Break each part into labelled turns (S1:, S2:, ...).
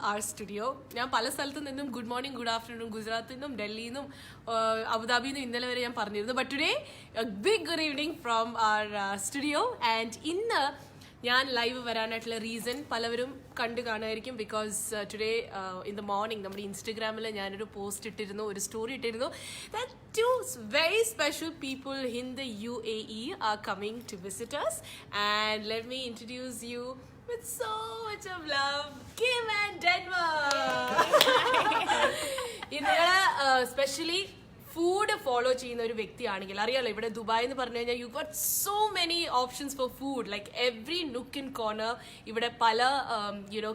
S1: our studio. ഞാൻ പല സ്ഥലത്തു നിന്നും ഗുഡ് മോർണിംഗ് ഗുഡ് ആഫ്റ്റർനൂൺ ഗുജറാത്തിൽ നിന്നും ഡൽഹിയിൽ നിന്നും അബുദാബിയിൽ നിന്നും ഇന്നലെ വരെ ഞാൻ പറഞ്ഞിരുന്നു. But today big good evening from our studio. And ഇന്ന് ഞാൻ ലൈവ് വരാനായിട്ടുള്ള റീസൺ പലവരും കണ്ടു കാണുമായിരിക്കും. Because today in the morning നമ്മുടെ ഇൻസ്റ്റഗ്രാമിൽ ഞാനൊരു പോസ്റ്റ് ഇട്ടിരുന്നു, ഒരു സ്റ്റോറി ഇട്ടിരുന്നു. that two very special people in the UAE are coming to visit us. And let me introduce you with so much of love, Kim and Denver. ഇന്നലെ specially food follow ചെയ്യുന്ന ഒരു വ്യക്തിയാണെങ്കിൽ അറിയാലോ, ഇവിടെ Dubai എന്ന് പറഞ്ഞു കഴിഞ്ഞാൽ you got so many options for food. Like every nook in corner ഇവിടെ പല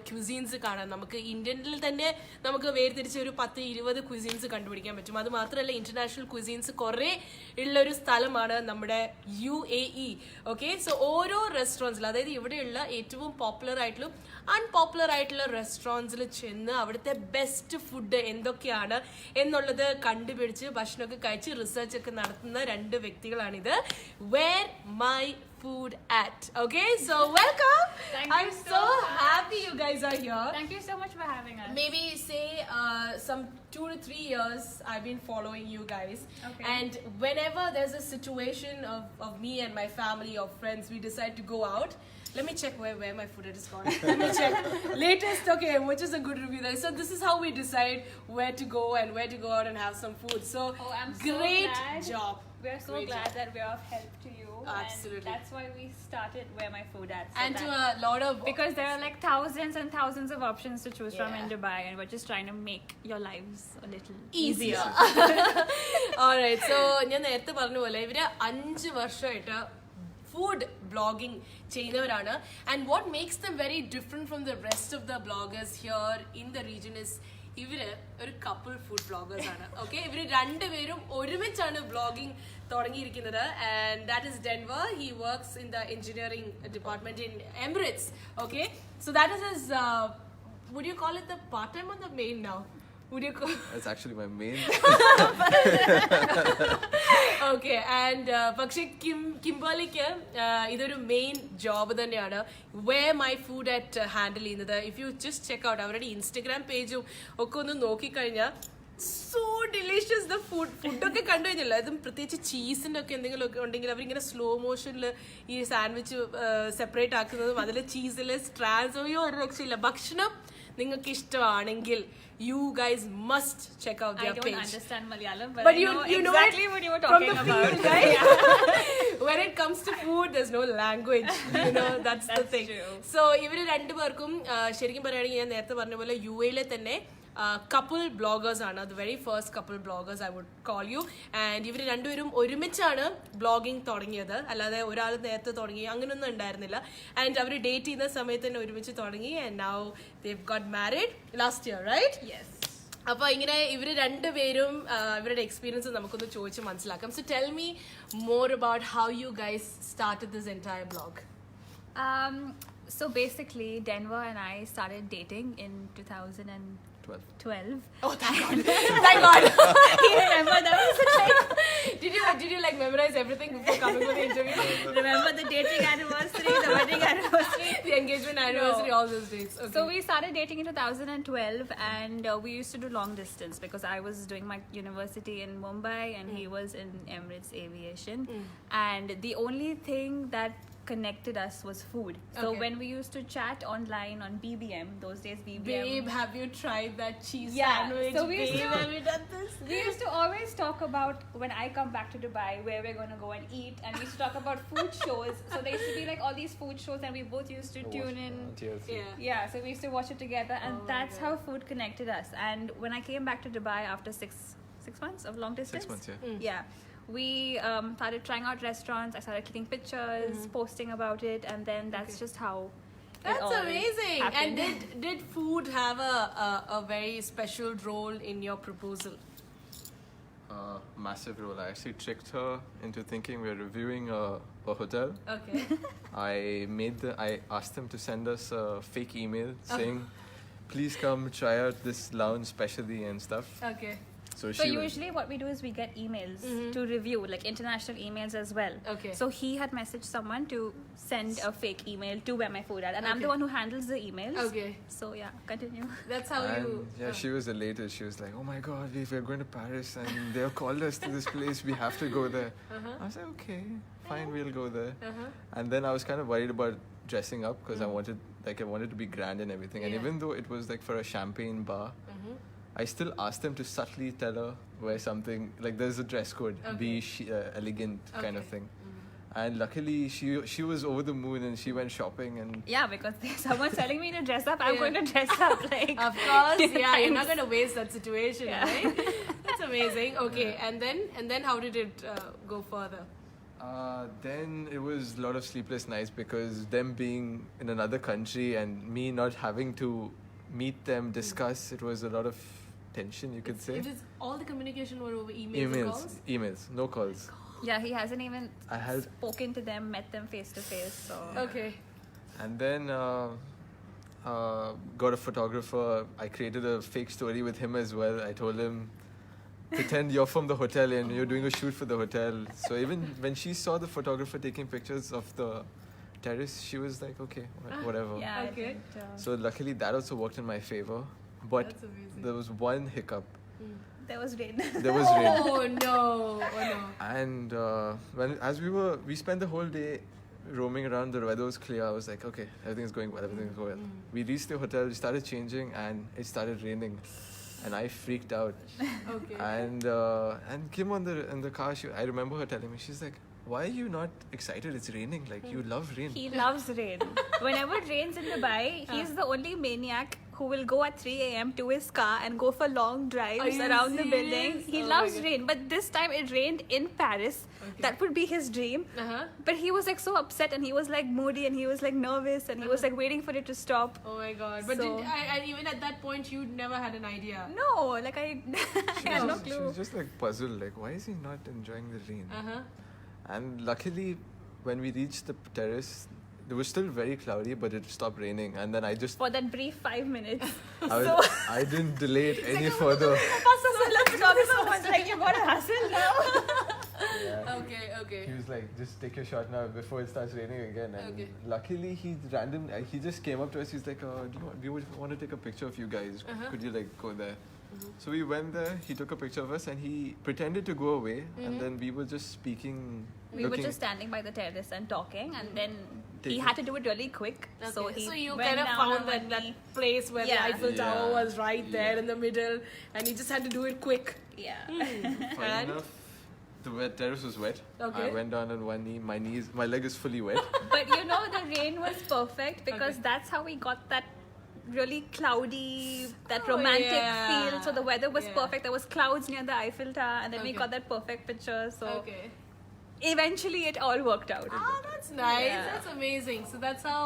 S1: ക്യൂസീൻസ് കാണാം. നമുക്ക് ഇന്ത്യനിൽ തന്നെ നമുക്ക് വേർതിരിച്ച് ഒരു 10-20 ക്യൂസീൻസ് കണ്ടുപിടിക്കാൻ പറ്റും. അത് മാത്രമല്ല ഇന്റർനാഷണൽ ക്യൂസീൻസ് കുറേ ഉള്ളൊരു സ്ഥലമാണ് നമ്മുടെ UAE. ഓക്കെ, സോ ഓരോ റെസ്റ്റോറൻറ്റ്സിൽ, അതായത് ഇവിടെയുള്ള ഏറ്റവും പോപ്പുലർ ആയിട്ടുള്ള അൺപോപ്പുലർ ആയിട്ടുള്ള റെസ്റ്റോറൻറ്റ്സിൽ ചെന്ന് അവിടുത്തെ ബെസ്റ്റ് ഫുഡ് എന്തൊക്കെയാണ് എന്നുള്ളത് കണ്ടുപിടിച്ച് ഭക്ഷണമൊക്കെ കഴിച്ച് റിസർച്ച് ഒക്കെ നടത്തുന്ന രണ്ട് വ്യക്തികളാണിത്. Where my food at. Okay, so welcome. I'm so happy you guys are here.
S2: Thank you so much for having us.
S1: Maybe say some 2 to 3 years I've been following you guys.
S2: Okay.
S1: And whenever there's a situation of me and my family or friends, we decide to go out. Let me check where my food is gone. Let me check. Latest, okay, which is a good review there. So this is how we decide where to go and where to go out and have some food. So
S2: I'm
S1: great
S2: so glad.
S1: job.
S2: We're so
S1: Great
S2: glad
S1: job.
S2: that we're of help to you.
S1: Absolutely.
S2: And that's why we started Where My Food At. So
S1: And to
S2: that-
S1: a lot of
S2: because there are like thousands and thousands of options to choose from in
S1: Yeah.
S2: Dubai, and we're just trying to make your lives a little
S1: easier. Alright, so ഞാൻ നേരത്തെ പറഞ്ഞ പോലെ ഇവര് 5 വർഷമായിട്ട് food blogging ചെയ്യുന്നവരാണ്. And what makes them very different from the rest of the bloggers here in the region is ഇവര് ഒരു couple food bloggers ആണ്. ഓക്കെ, ഇവര് രണ്ടുപേരും ഒരുമിച്ചാണ് ബ്ലോഗിംഗ് തുടങ്ങിയിരിക്കുന്നത്. And that is Denver. He works in the engineering department in Emirates. Okay, so that is his would you call it the part time or the main now? Would you call
S3: That's actually my main.
S1: Okay, and പക്ഷെ കിംബർലിക്ക് ഇതൊരു main job തന്നെയാണ് Where My Food At handle ചെയ്യുന്നത്. If you just check out അവരുടെ Instagram പേജും ഒക്കെ ഒന്ന് നോക്കിക്കഴിഞ്ഞാൽ സോ ഡിലീഷ്യസ് ദ ഫുഡൊക്കെ കണ്ടു കഴിഞ്ഞല്ലോ. അതും പ്രത്യേകിച്ച് ചീസിൻ്റെ ഒക്കെ എന്തെങ്കിലും ഒക്കെ ഉണ്ടെങ്കിൽ അവരിങ്ങനെ സ്ലോ മോഷനിൽ ഈ സാൻഡ്വിച്ച് സെപ്പറേറ്റ് ആക്കുന്നതും അതിൽ ചീസിൽ സ്ട്രാൻസ് ഒരു രക്ഷയില്ല. ഭക്ഷണം നിങ്ങൾക്ക് ഇഷ്ടമാണെങ്കിൽ you guys must check out their page.
S2: I don't understand Malayalam,
S1: but
S2: I
S1: you know
S2: exactly
S1: it
S2: what you were
S1: from
S2: talking
S1: the
S2: about.
S1: field, right? When it comes to food, there's no language. That's the thing.
S2: True.
S1: So ഇവര് രണ്ടുപേർക്കും ശരിക്കും പറയുകയാണെങ്കിൽ ഞാൻ നേരത്തെ പറഞ്ഞ പോലെ UAE തന്നെ couple bloggers ആണ്. അത് very first couple bloggers I would call you. And ഇവർ രണ്ടുപേരും ഒരുമിച്ചാണ് ബ്ലോഗിങ് തുടങ്ങിയത്, അല്ലാതെ ഒരാൾ നേരത്തെ തുടങ്ങി അങ്ങനെയൊന്നും ഉണ്ടായിരുന്നില്ല. ആൻഡ് അവർ ഡേറ്റ് ചെയ്യുന്ന സമയത്ത് തന്നെ ഒരുമിച്ച് തുടങ്ങി. And now they've got married last year, right?
S2: Yes.
S1: അപ്പൊ ഇങ്ങനെ ഇവര് രണ്ടുപേരും ഇവരുടെ എക്സ്പീരിയൻസ് നമുക്കൊന്ന് ചോദിച്ച് മനസ്സിലാക്കാം. So tell me more about how you guys started this entire blog.
S2: So basically, Denver and I started dating in 2012.
S3: Oh,
S1: thank God. Thank God.
S2: You remember that?
S1: Did you like memorize everything before coming for the interview?
S2: Remember the dating anniversary, the wedding anniversary?
S1: The engagement anniversary, all those dates. Okay.
S2: So we started dating in 2012, and we used to do long distance because I was doing my university in Mumbai and he was in Emirates Aviation. And the only thing that connected us was food. So
S1: Okay.
S2: when we used to chat online on BBM, those days BBM.
S1: Babe, have you tried that cheese
S2: Yeah,
S1: sandwich?
S2: so we used
S1: Babe,
S2: to-
S1: have you done this?
S2: We used to always talk about when I come back to Dubai where we're going to go and eat, and we used to talk about food shows. So there used to be like all these food shows and we both used to tune in.
S3: TLC.
S1: Yeah.
S2: Yeah, so we used to watch it together, and
S1: Oh,
S2: that's
S1: okay.
S2: how food connected us. And when I came back to Dubai after six months of long distance,
S3: 6 months, yeah.
S2: yeah, we started trying out restaurants. I started clicking pictures, posting about it, and then that's just how. it
S1: That's
S2: all
S1: amazing.
S2: happened.
S1: And did food have a very special role in your proposal?
S3: Massive role. I actually tricked her into thinking we're reviewing a hotel.
S1: Okay.
S3: I asked them to send us a fake email saying, please come try out this lounge specially and stuff.
S1: Okay.
S3: So
S2: So
S3: she was-
S2: usually what we do is we get emails to review, like international emails as well.
S1: Okay.
S2: So he had messaged someone to send a fake email to Where My Food At, and I'm
S1: Okay.
S2: the one who handles the emails.
S1: Okay.
S2: So yeah, continue.
S1: That's how
S3: and
S1: you.
S3: yeah, she was elated. She was like, "Oh my God, we're going to Paris, and they've called us to this place. We have to go there." I was like, "Okay, fine, we'll go there." And then I was kind of worried about dressing up because I wanted to be grand and everything. And
S1: Yeah.
S3: even though it was like for a champagne bar, I still asked them to subtly tell her wear something like there's a dress code, be elegant kind of
S1: Okay.
S3: thing. And luckily, she was over the moon and she went shopping and.
S2: Yeah, because someone's telling me to dress up, I'm
S1: Yeah.
S2: going to dress up. Like,
S1: Of course, yeah, you're not gonna waste that situation,
S2: Yeah.
S1: right? That's amazing. Okay, and then how did it go further?
S3: Then it was a lot of sleepless nights because them being in another country and me not having to meet them, discuss, it was a lot of tension, you could say.
S1: It was all the communication were over emails and calls?
S3: Emails, no calls.
S2: yeah, he hasn't even
S3: I had,
S2: spoken to them, met them face to face. So
S1: Okay.
S3: and then got a photographer. I created a fake story with him as well. I told him, pretend you're from the hotel and you're doing a shoot for the hotel. So even when she saw the photographer taking pictures of the terrace, she was like, okay, whatever.
S2: yeah,
S1: Okay.
S2: I think,
S3: So luckily that also worked in my favor. But
S1: That's amazing.
S3: there was one hiccup.
S2: there was rain.
S3: There was rain.
S1: Oh no! Oh no!
S3: And we spent the whole day roaming around. The weather was clear. I was like, okay, everything's going well. Everything's going well. We reached the hotel. We started changing, and it started raining, and I freaked out.
S1: Okay.
S3: And Kim in the car. I remember her telling me, she's like, "Why are you not excited? It's raining. Like you love rain."
S2: He loves rain. Whenever it rains in Dubai, he's the only maniac who will go at 3 a.m. to his car and go for long drives
S1: you
S2: around the building.
S1: serious?
S2: He
S1: Oh my
S2: loves
S1: God.
S2: rain. But this time it rained in Paris.
S1: Okay.
S2: That would be his dream.
S1: Uh-huh.
S2: But he was like so upset and he was like moody and he was like nervous and he was like waiting for it to stop.
S1: Oh my god! But
S2: So-
S1: and even at that point, you never had an idea.
S2: No, like I had no
S3: She
S2: clue.
S3: was just like puzzled, like, why is he not enjoying the rain?
S1: Uh-huh.
S3: And luckily, when we reached the terrace, it was still very cloudy, but it stopped raining. And then I just,
S2: For that brief 5 minutes.
S3: I didn't delay it any further.
S2: Someone's like, you got a hustle now.
S1: Okay.
S3: He was like, just take your shot now before it starts raining again. And
S1: Okay.
S3: luckily, he just came up to us. He's like, do you want to take a picture of you guys? Could you like go there? So we went there. He took a picture of us and he pretended to go away. And then we were just speaking.
S2: We were
S3: looking-
S2: just standing by the terrace and talking, and then he
S3: Taking-
S2: had to do it really quick.
S1: Okay.
S2: So he
S1: you
S2: went
S1: kind of
S2: down
S1: found
S2: on
S1: that,
S2: one
S1: that
S2: knee.
S1: place where
S2: Yeah.
S1: the Eiffel Tower
S3: Yeah.
S1: was right there in the middle, and he just had to do it quick.
S2: Yeah.
S3: Funny
S1: And-
S3: enough, the terrace was wet.
S1: Okay.
S3: I went down on one knee. My leg is fully wet.
S2: But you know, the rain was perfect because
S1: Okay.
S2: that's how we got that really cloudy, that
S1: Oh,
S2: romantic
S1: yeah.
S2: feel. So the weather was
S1: Yeah.
S2: perfect. There was clouds near the Eiffel Tower, and then we
S1: Okay.
S2: got that perfect picture. So
S1: Okay.
S2: eventually, it all worked out.
S1: Oh, that's nice.
S2: Yeah.
S1: That's amazing. So that's how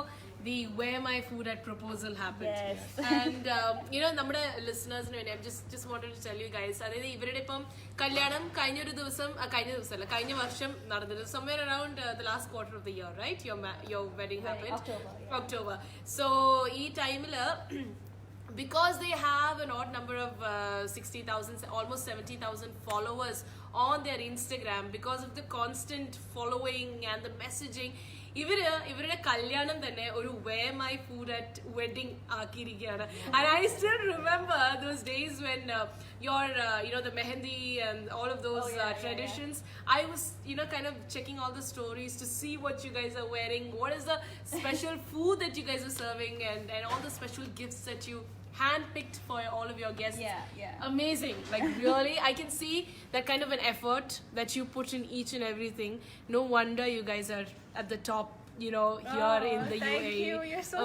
S1: the Where My Food At proposal happened.
S2: Yes.
S1: And നമ്മുടെ ലിസണേഴ്സിന് വേണ്ടി just wanted to tell you guys, അതായത് ഇവരുടെ ഇപ്പം കല്യാണം കഴിഞ്ഞ വർഷം നടന്നത് somewhere around the last quarter of the year, right? Your wedding happened. October. So ഈ ടൈമില് because they have an odd number of 60,000, almost 70,000 followers on their Instagram, because of the constant following and the messaging, ഇവരുടെ കല്യാണം തന്നെ ഒരു Where My Food At wedding ആക്കിയിരിക്കുകയാണ്. And I still remember those days when the mehendi and all of those traditions. I was kind of checking all the stories to see what you guys are wearing, what is the special food that you guys are serving, and all the special gifts that you handpicked for all of your guests.
S2: Yeah.
S1: Amazing. Like really, I can see that kind of an effort that you put in each and everything. No wonder you guys are at the top, here in the
S2: thank
S1: UAE.
S2: you. You're so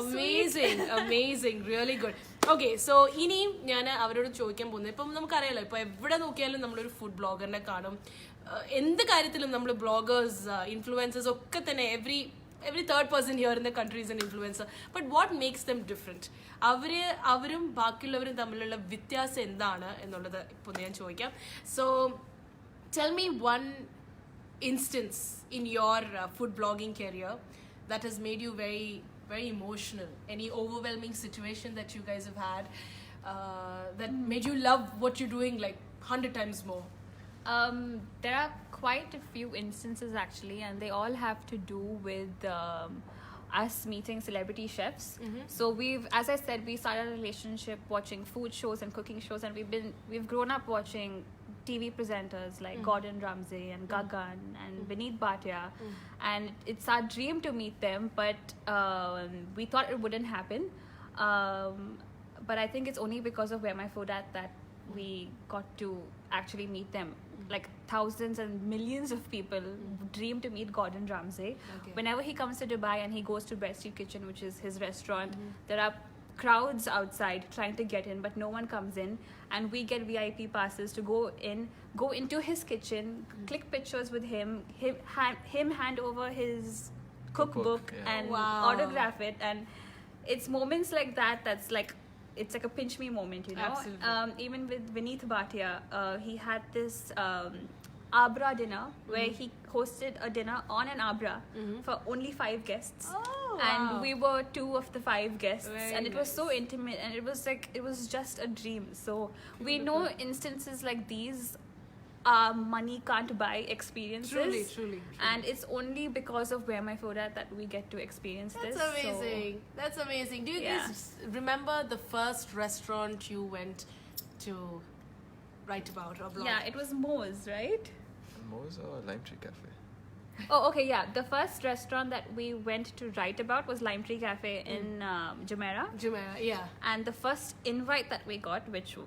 S1: amazing, really good. Okay, so ഇനിയും ഞാൻ അവരോട് ചോദിക്കാൻ പോകുന്നത്, ഇപ്പം നമുക്കറിയാലോ, ഇപ്പൊ എവിടെ നോക്കിയാലും നമ്മളൊരു ഫുഡ് ബ്ലോഗറിനെ കാണും. എന്ത് കാര്യത്തിലും നമ്മൾ ബ്ലോഗേഴ്സ്, ഇൻഫ്ലുവൻസേഴ്സ് ഒക്കെ തന്നെ every third person here in the country is an influencer. But what makes them different? അവരും ബാക്കിയുള്ളവരും തമ്മിലുള്ള വ്യത്യാസം എന്താണ് എന്നുള്ളത് ഇപ്പോൾ ഞാൻ ചോദിക്കാം. So tell me one instance in your food blogging career that has made you very, very emotional. Any overwhelming situation that you guys have had that made you love what you're doing, like 100 times more?
S2: There are quite a few instances actually, and they all have to do with us meeting celebrity chefs. So as I said, we started a relationship watching food shows and cooking shows, and we've grown up watching TV presenters like Gordon Ramsay and Gagan and Vineet Bhatia, and it's our dream to meet them, but we thought it wouldn't happen. But I think it's only because of Where My Food At that we got to actually meet them. Like thousands and millions of people dream to meet Gordon Ramsay.
S1: Okay.
S2: Whenever he comes to Dubai and he goes to Bread Street Kitchen, which is his restaurant, there are crowds outside trying to get in, but no one comes in, and we get VIP passes to go into his kitchen, click pictures with him hand over his cookbook
S3: yeah.
S2: and
S1: Wow.
S2: autograph it. And it's moments like that that's like, it's like a pinch me moment, you know.
S1: Absolutely.
S2: Even with Vineet Bhatia, he had this Abra dinner where he hosted a dinner on an Abra for only 5 guests.
S1: Oh,
S2: And
S1: wow.
S2: we were 2 of the 5 guests,
S1: Very
S2: and it was
S1: nice.
S2: so intimate, and it was just a dream. So we know instances like these, money can't buy experiences.
S1: Truly.
S2: And it's only because of Where My Food At that we get to experience
S1: That's
S2: this.
S1: amazing. That's amazing. Do you
S2: Yeah.
S1: guys remember the first restaurant you went to write about or blog?
S2: Yeah, it was Moe's, right?
S3: Moe's or Lime Tree Cafe?
S2: Oh, okay, yeah. The first restaurant that we went to write about was Lime Tree Cafe in Jumeirah.
S1: Jumeirah, yeah.
S2: And the first invite that we got, which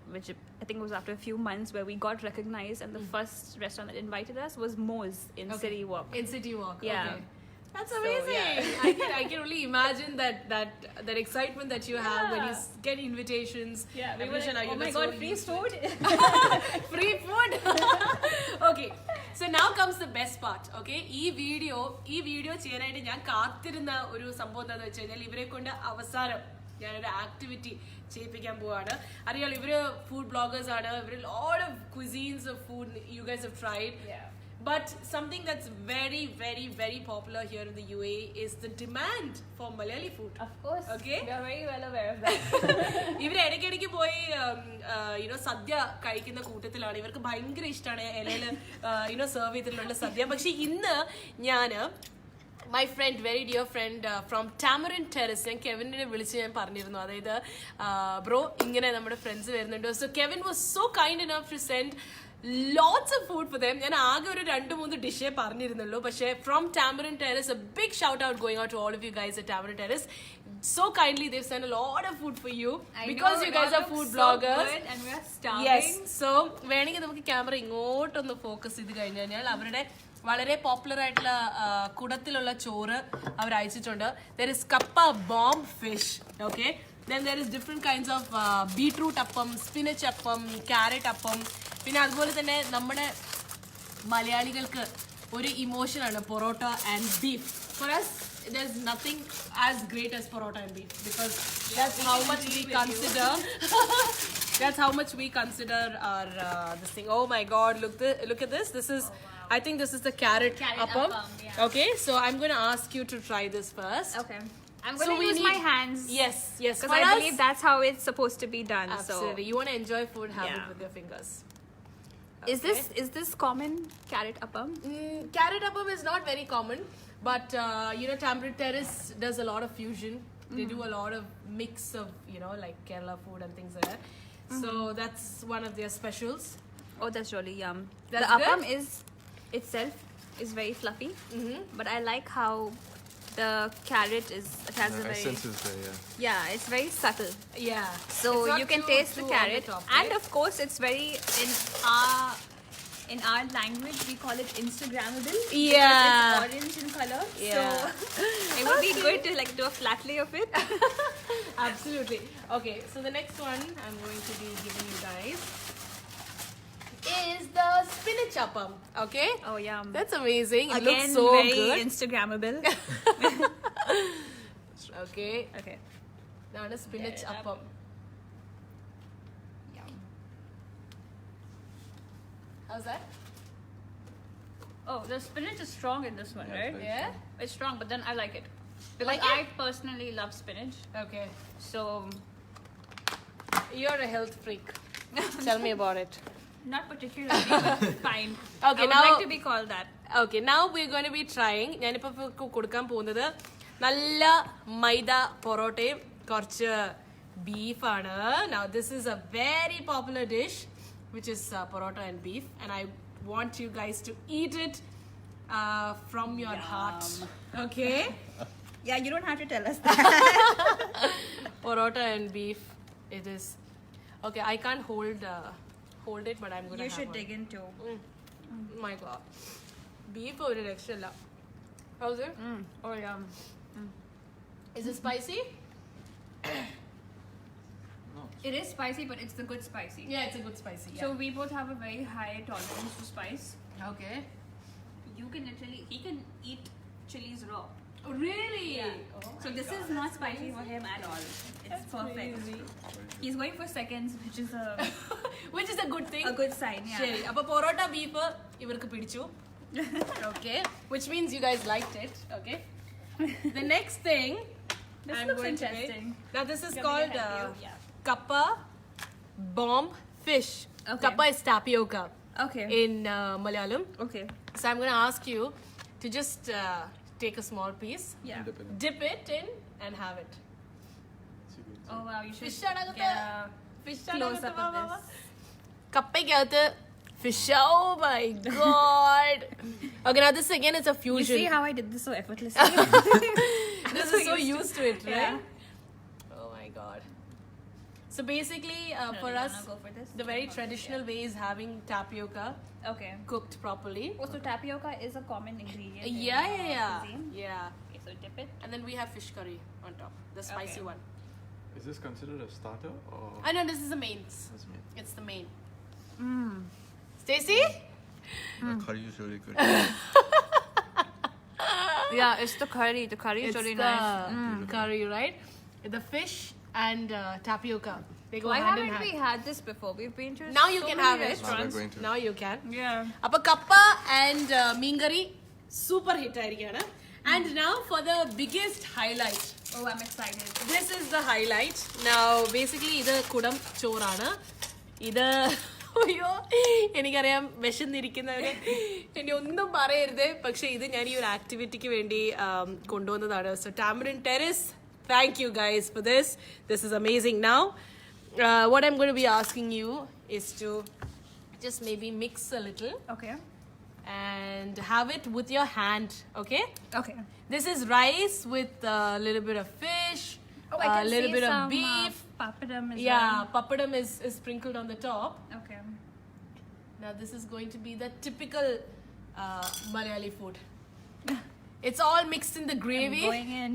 S2: I think was after a few months, where we got recognized, and the first restaurant that invited us was Moe's in
S1: Okay.
S2: City Walk.
S1: In City Walk.
S2: Yeah.
S1: Okay. That's
S2: So,
S1: amazing.
S2: yeah.
S1: I can only imagine that excitement that you have when you get invitations.
S2: Yeah, we were
S1: Abhishek,
S2: like,
S1: you
S2: oh my
S1: were so
S2: god, free
S1: used to it.
S2: food.
S1: Free food. Okay. So now comes the best part. Okay. ഈ video ചെയ്യാനായിട്ട് ഞാൻ കാത്തിരുന്ന ഒരു സംഭവം എന്താണെന്ന് വെച്ച് കഴിഞ്ഞാൽ ഇവരെ കൊണ്ട് അവസാനം ഞാനൊരു ആക്ടിവിറ്റി ചെയ്യിപ്പിക്കാൻ പോവാണ്. അറിയാലോ ഇവര് ഫുഡ് ബ്ലോഗേഴ്സ് ആണ്. ഇവര് lot of cuisines of food you guys have tried.
S2: Yeah.
S1: But something that's very, very, very popular here in the UAE is the demand for Malayali food.
S2: Of course.
S1: Okay.
S2: We are very well aware of that.
S1: ഇവര് ഇടയ്ക്കിടയ്ക്ക് പോയി സദ്യ കഴിക്കുന്ന കൂട്ടത്തിലാണ്. ഇവർക്ക് ഭയങ്കര ഇഷ്ടമാണ് ഇലയില് serve ചെയ്തിട്ടുള്ള സദ്യ. പക്ഷെ ഇന്ന് ഞാന് my friend very dear friend from Tamarind Terrace, ഞാൻ കെവിനെ വിളിച്ച് ഞാൻ പറഞ്ഞിരുന്നു, അതായത് ബ്രോ ഇങ്ങനെ നമ്മുടെ ഫ്രണ്ട്സ് വരുന്നുണ്ട്. So Kevin was so kind enough to send lots of food for them. ഞാൻ ആകെ ഒരു 2-3 ഡിഷേ പറഞ്ഞിരുന്നുള്ളൂ. പക്ഷേ from Tamarind Terrace, a big shout out going out to all of you guys at Tamarin Terrace. So kindly they've sent a lot of food for you because you guys are food bloggers.
S2: So good and we are starving.
S1: Yes. So വേണമെങ്കിൽ നമുക്ക് camera ഇങ്ങോട്ടൊന്ന് focus ചെയ്ത് കഴിഞ്ഞു കഴിഞ്ഞാൽ അവരുടെ വളരെ popular ആയിട്ടുള്ള കുടത്തിലുള്ള ചോറ് അവർ അയച്ചിട്ടുണ്ട്. There is kappa bomb fish. Okay. Then there is different kinds of beetroot appam, spinach appam, carrot appam. പിന്നെ അതുപോലെ തന്നെ നമ്മുടെ മലയാളികൾക്ക് ഒരു ഇമോഷനാണ് parotta and beef. For us there's nothing as great as parota and beef because that's how much we consider that's how much we consider our this thing. Oh my god, look at this. This is I think this is the carrot appam.
S2: Yeah.
S1: Okay, so I'm going to ask you to try this first.
S2: Okay. I'm going to use my hands.
S1: Yes
S2: Because
S1: for
S2: I
S1: us,
S2: believe that's how it's supposed to be done.
S1: absolutely. You want to enjoy food, have it
S2: Yeah.
S1: with your fingers.
S2: So, is this common, carrot appam?
S1: Carrot appam is not very common, but Tamarin Terrace does a lot of fusion. They do a lot of mix of like Kerala food and things like that. So that's one of their specials.
S2: Oh, that's really yum.
S1: That's
S2: the appam
S1: good?
S2: itself is very fluffy, but I like how the carrot has a very
S3: Essence is there, yeah.
S2: yeah, it's very subtle.
S1: Yeah.
S2: So
S1: It's not
S2: you can
S1: too-
S2: taste
S1: too
S2: the
S1: on
S2: carrot,
S1: top,
S2: and
S1: right?
S2: of course it's very in our language we call it Instagrammable.
S1: Yeah.
S2: Because it's orange in color.
S1: Yeah.
S2: So it would be good to like do a flat lay of it.
S1: Absolutely. Okay, so the next one I'm going to be giving you guys is the spinach appam. Okay.
S2: Oh yum.
S1: That's amazing. It
S2: Again,
S1: looks so
S2: very
S1: good.
S2: Instagrammable.
S1: Okay.
S2: Okay.
S1: Now the spinach
S2: Get it up.
S1: appam.
S2: Yum.
S1: How's that?
S2: Oh, the spinach is strong in this one,
S3: Yeah,
S2: right?
S3: very
S1: Yeah.
S2: It's strong, but then I like it because
S1: Like it?
S2: I personally love spinach.
S1: Okay.
S2: So
S1: You're a health freak. Tell me about it.
S2: Not particularly, but fine.
S1: Okay,
S2: I would
S1: now-
S2: like to be called that.
S1: Okay, now we're going to be trying. ഞാനിപ്പോൾ കൊടുക്കാൻ പോകുന്നത് നല്ല മൈദ പൊറോട്ടയും കുറച്ച് ബീഫാണ്. Now this is a very popular dish which is parota and beef, and I want you guys to eat it from your heart. Okay?
S2: Yeah, you don't have to tell us that.
S1: Parota and beef. It is. Okay, I can't hold it, but I'm going to
S2: You
S1: have
S2: should
S1: one.
S2: dig into.
S1: My God. Beef or extra la. How's it?
S2: Oh yeah.
S1: Is it spicy?
S2: It is spicy, but it's the good spicy.
S1: Yeah, it's a good spicy. Yeah.
S2: So we both have a very high tolerance to spice.
S1: Okay.
S2: You can literally, he can eat chilies raw.
S1: Oh, really?
S2: Yeah.
S1: Oh
S2: So
S1: my
S2: this
S1: God.
S2: is not spicy for him at all. It's perfect.
S1: Crazy.
S2: He's going for seconds, which is
S1: Which is a good thing.
S2: a good sign. Yeah.
S1: ശരി അപ്പൊ parotta beef ഇവർക്ക് പിടിച്ചു. Okay, which means you guys liked it. Okay. The next thing
S2: This
S1: I'm
S2: looks
S1: going to
S2: interesting.
S1: make. Now this is
S2: You want me
S1: called
S2: to help you? Yeah.
S1: kappa bomb fish.
S2: Okay.
S1: Kappa is tapioca
S2: Okay.
S1: in Malayalam.
S2: Okay.
S1: So I'm going to ask you to just take a small piece,
S2: Yeah.
S1: dip it in, and have it.
S2: Oh wow, you should
S1: Fish ആണകത്ത്.
S2: get a
S1: Fish
S2: close up of this.
S1: കപ്പയ്ക്കകത്ത് fish. Oh my god. Okay, now this again is a
S2: You
S1: fusion.
S2: see how I did this so effortlessly?
S1: This is so used to it, right?
S2: Yeah.
S1: Oh my god. So basically,
S2: No,
S1: for
S2: you
S1: us,
S2: wanna go for this?
S1: the very traditional way is having tapioca
S2: Okay.
S1: cooked properly.
S2: Also, tapioca is a common ingredient. in,
S1: Yeah.
S2: cuisine.
S1: Yeah.
S2: Okay, so dip it.
S1: And then we have fish curry on top, the spicy
S2: Okay.
S1: one.
S3: Is this considered a starter or?
S1: I know this is the mains.
S3: That's me.
S1: It's the main.
S2: Mm.
S1: Stacey?
S3: The curry is really good.
S2: Yeah, it's the curry. The curry is
S1: It's
S2: really
S1: the
S2: nice.
S1: curry, right? The fish and tapioca. They go
S2: Why
S1: hand in
S2: haven't
S1: hand.
S2: we had this before? We've been to
S1: Now you
S2: so
S1: can
S2: many
S1: have it.
S3: Now we're
S2: restaurants.
S3: going to.
S1: Now you can.
S2: Yeah.
S1: Appa kappa and meengari super hit ആയിരിക്കുകയാണ്. And now for the biggest highlight.
S2: Oh, I'm excited.
S1: This is the highlight. Now basically ഇത് കുടം ചോറാണ്. ഇത് അയ്യോ എനിക്കറിയാം വിശന്നിരിക്കുന്നവര് എന്നെ ഒന്നും പറയരുത്, പക്ഷെ ഇത് ഞാൻ ഈ ഒരു ആക്ടിവിറ്റിക്ക് വേണ്ടി കൊണ്ടുവന്നതാണ്. So Tamarind Terrace, thank you guys for this. This is amazing. Now what I'm going to be asking you is to just maybe mix a little
S2: Okay.
S1: and have it with your hand. Okay,
S2: Okay.
S1: this is rice with a little bit of fish,
S2: Oh, I
S1: a
S2: can
S1: little
S2: see
S1: bit of
S2: some
S1: beef.
S2: papadum as
S1: Yeah,
S2: well.
S1: papadum is sprinkled on the top.
S2: Okay.
S1: Now this is going to be the typical Malayali food. It's all mixed in the gravy.
S2: I'm going in.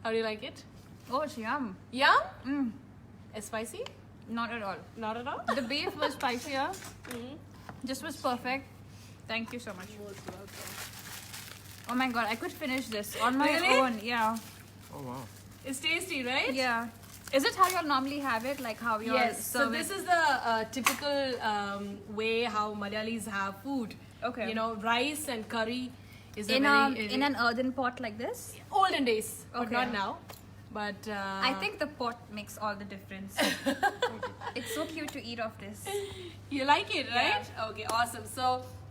S1: How do you like it?
S2: Oh, it's yum.
S1: Yeah?
S2: Mm.
S1: It's spicy?
S2: Not at all.
S1: Not at all?
S2: The beef was spicier.
S1: Mhm.
S2: This was perfect. Thank you so much. Oh my god, I could finish this on my
S1: Really?
S2: own. Yeah.
S3: Oh wow.
S1: It's tasty, right?
S2: Yeah. Is it how you normally have it? Like how you
S1: Yes. So
S2: serve
S1: this
S2: it?
S1: is the typical way how Malayalis have food.
S2: Okay.
S1: You know, rice and curry is
S2: in an earthen pot like this?
S1: olden days, but
S2: Okay.
S1: not now. But
S2: I think the pot makes all the difference. It's so cute to eat off this.
S1: you like it, right? Okay, awesome. So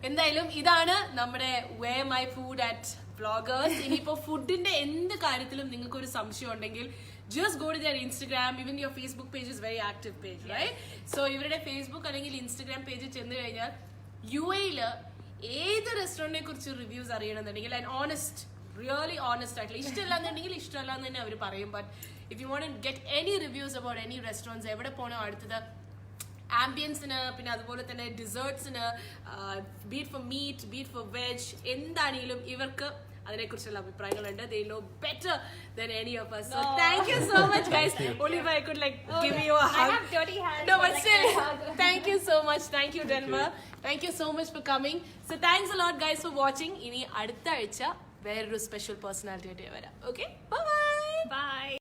S1: എന്തായാലും ഇതാണ് നമ്മുടെ Where My Food at Vloggers. ഇനിയിപ്പോൾ ഫുഡിന്റെ എന്ത് കാര്യത്തിലും നിങ്ങൾക്ക് ഒരു സംശയം ഉണ്ടെങ്കിൽ just go to their Instagram. Even your Facebook page is very active page, right? So ഇവരുടെ ഫേസ്ബുക്ക് അല്ലെങ്കിൽ ഇൻസ്റ്റഗ്രാം പേജിൽ ചെന്ന് കഴിഞ്ഞാൽ UAE ഏത് റെസ്റ്റോറന്റിനെ കുറിച്ച് റിവ്യൂസ് അറിയണമെന്നുണ്ടെങ്കിൽ ആൻഡ് ഓണസ്റ്റ് റിയലി ഓണസ്റ്റ് ആയിട്ടുള്ള ഇഷ്ടമല്ലാന്നുണ്ടെങ്കിൽ ഇഷ്ടമല്ല എന്ന് തന്നെ അവർ പറയും. But if you won't get any reviews about any restaurants എവിടെ പോകണോ അടുത്തത് ആംബിയൻസിന് പിന്നെ അതുപോലെ തന്നെ ഡിസേർട്ട്സിന് be it for meat be it for veg എന്താണെങ്കിലും ഇവർക്ക് അതിനെക്കുറിച്ചുള്ള അഭിപ്രായങ്ങളുണ്ട്. They know better than any of us. So thank you so much guys. Only if I could like give you a hug.
S2: I have dirty hands.
S1: No,
S2: but
S1: but
S2: like
S1: still,
S2: a hug.
S1: thank you so much. Thank you, Denver. Thank you so much for coming. So thanks a lot guys for watching. ഇനി അടുത്ത ആഴ്ച വേറൊരു special personality ആയിട്ട് വരാം. Okay? Bye bye.
S2: Bye.